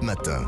Matin.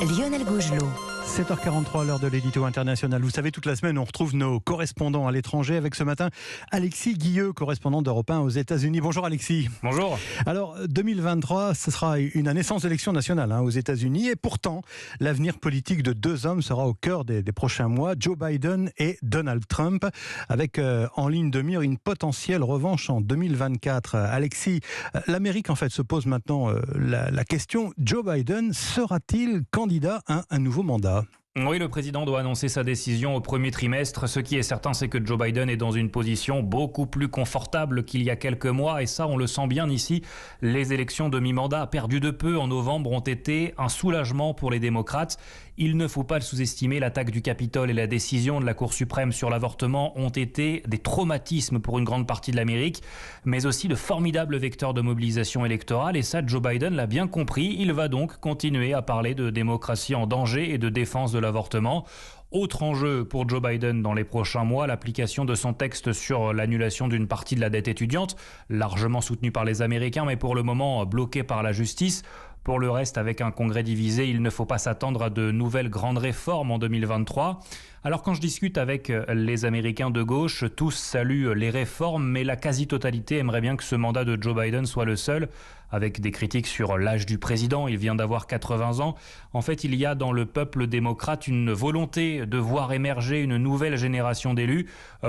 Lionel Gougelot. 7h43 à l'heure de l'édito international. Vous savez, toute la semaine, on retrouve nos correspondants à l'étranger avec ce matin Alexis Guilleux, correspondant d'Europe 1 aux États-Unis. Bonjour Alexis. Bonjour. Alors, 2023, ce sera une année sans élection nationale aux États-Unis et pourtant, l'avenir politique de deux hommes sera au cœur des prochains mois, Joe Biden et Donald Trump, avec en ligne de mire une potentielle revanche en 2024. Alexis, l'Amérique en fait se pose maintenant la question, Joe Biden sera-t-il candidat à un nouveau mandat ? Oui, le président doit annoncer sa décision au premier trimestre. Ce qui est certain, c'est que Joe Biden est dans une position beaucoup plus confortable qu'il y a quelques mois. Et ça, on le sent bien ici. Les élections de mi-mandat perdues de peu en novembre ont été un soulagement pour les démocrates. Il ne faut pas le sous-estimer. L'attaque du Capitole et la décision de la Cour suprême sur l'avortement ont été des traumatismes pour une grande partie de l'Amérique, mais aussi de formidables vecteurs de mobilisation électorale. Et ça, Joe Biden l'a bien compris. Il va donc continuer à parler de démocratie en danger et de défense de l'avortement. Autre enjeu pour Joe Biden dans les prochains mois, l'application de son texte sur l'annulation d'une partie de la dette étudiante, largement soutenue par les Américains, mais pour le moment bloquée par la justice. Pour le reste, avec un congrès divisé, il ne faut pas s'attendre à de nouvelles grandes réformes en 2023. Alors quand je discute avec les Américains de gauche, tous saluent les réformes, mais la quasi-totalité aimerait bien que ce mandat de Joe Biden soit le seul, avec des critiques sur l'âge du président. Il vient d'avoir 80 ans. En fait, il y a dans le peuple démocrate une volonté de voir émerger une nouvelle génération d'élus.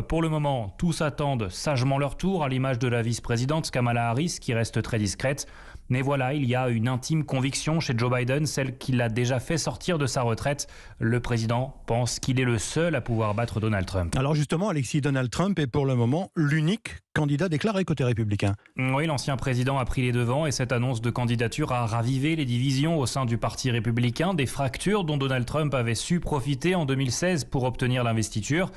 Pour le moment, tous attendent sagement leur tour, à l'image de la vice-présidente Kamala Harris, qui reste très discrète. Mais voilà, il y a une intime conviction chez Joe Biden, celle qui l'a déjà fait sortir de sa retraite. Le président pense qu'il est le seul à pouvoir battre Donald Trump. Alors justement, Alexis, Donald Trump est pour le moment l'unique candidat déclaré côté républicain. Oui, l'ancien président a pris les devants et cette annonce de candidature a ravivé les divisions au sein du parti républicain, des fractures dont Donald Trump avait su profiter en 2016 pour obtenir l'investiture.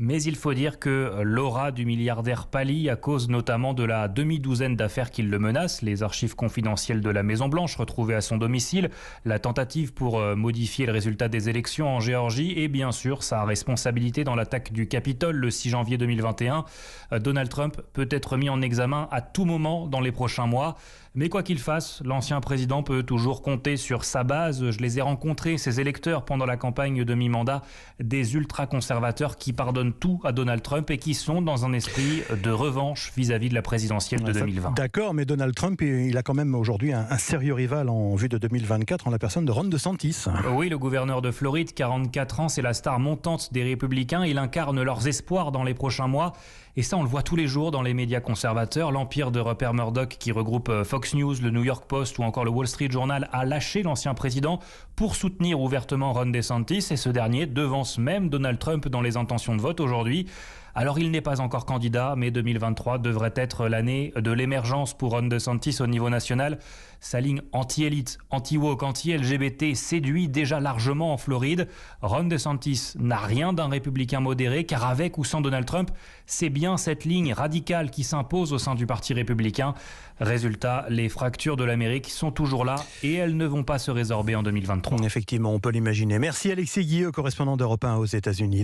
Mais il faut dire que l'aura du milliardaire pâlit à cause notamment de la demi-douzaine d'affaires qui le menacent, les archives confidentielles de la Maison-Blanche retrouvées à son domicile, la tentative pour modifier le résultat des élections en Géorgie et bien sûr sa responsabilité dans l'attaque du Capitole le 6 janvier 2021. Donald Trump peut être mis en examen à tout moment dans les prochains mois. Mais quoi qu'il fasse, l'ancien président peut toujours compter sur sa base. Je les ai rencontrés, ses électeurs, pendant la campagne de mi-mandat, des ultra-conservateurs qui pardonnent tout à Donald Trump et qui sont dans un esprit de revanche vis-à-vis de la présidentielle de 2020. D'accord, mais Donald Trump, il a quand même aujourd'hui un sérieux rival en vue de 2024 en la personne de Ron DeSantis. Oui, le gouverneur de Floride, 44 ans, c'est la star montante des Républicains. Il incarne leurs espoirs dans les prochains mois. Et ça, on le voit tous les jours dans les médias conservateurs. L'empire de Rupert Murdoch, qui regroupe Fox News, le New York Post ou encore le Wall Street Journal, a lâché l'ancien président pour soutenir ouvertement Ron DeSantis. Et ce dernier devance même Donald Trump dans les intentions de vote aujourd'hui. Alors il n'est pas encore candidat, mais 2023 devrait être l'année de l'émergence pour Ron DeSantis au niveau national. Sa ligne anti-élite, anti-woke, anti-LGBT séduit déjà largement en Floride. Ron DeSantis n'a rien d'un républicain modéré, car avec ou sans Donald Trump, c'est bien cette ligne radicale qui s'impose au sein du parti républicain. Résultat, les fractures de l'Amérique sont toujours là et elles ne vont pas se résorber en 2023. Effectivement, on peut l'imaginer. Merci Alexis Guilleux, correspondant d'Europe 1 aux États-Unis.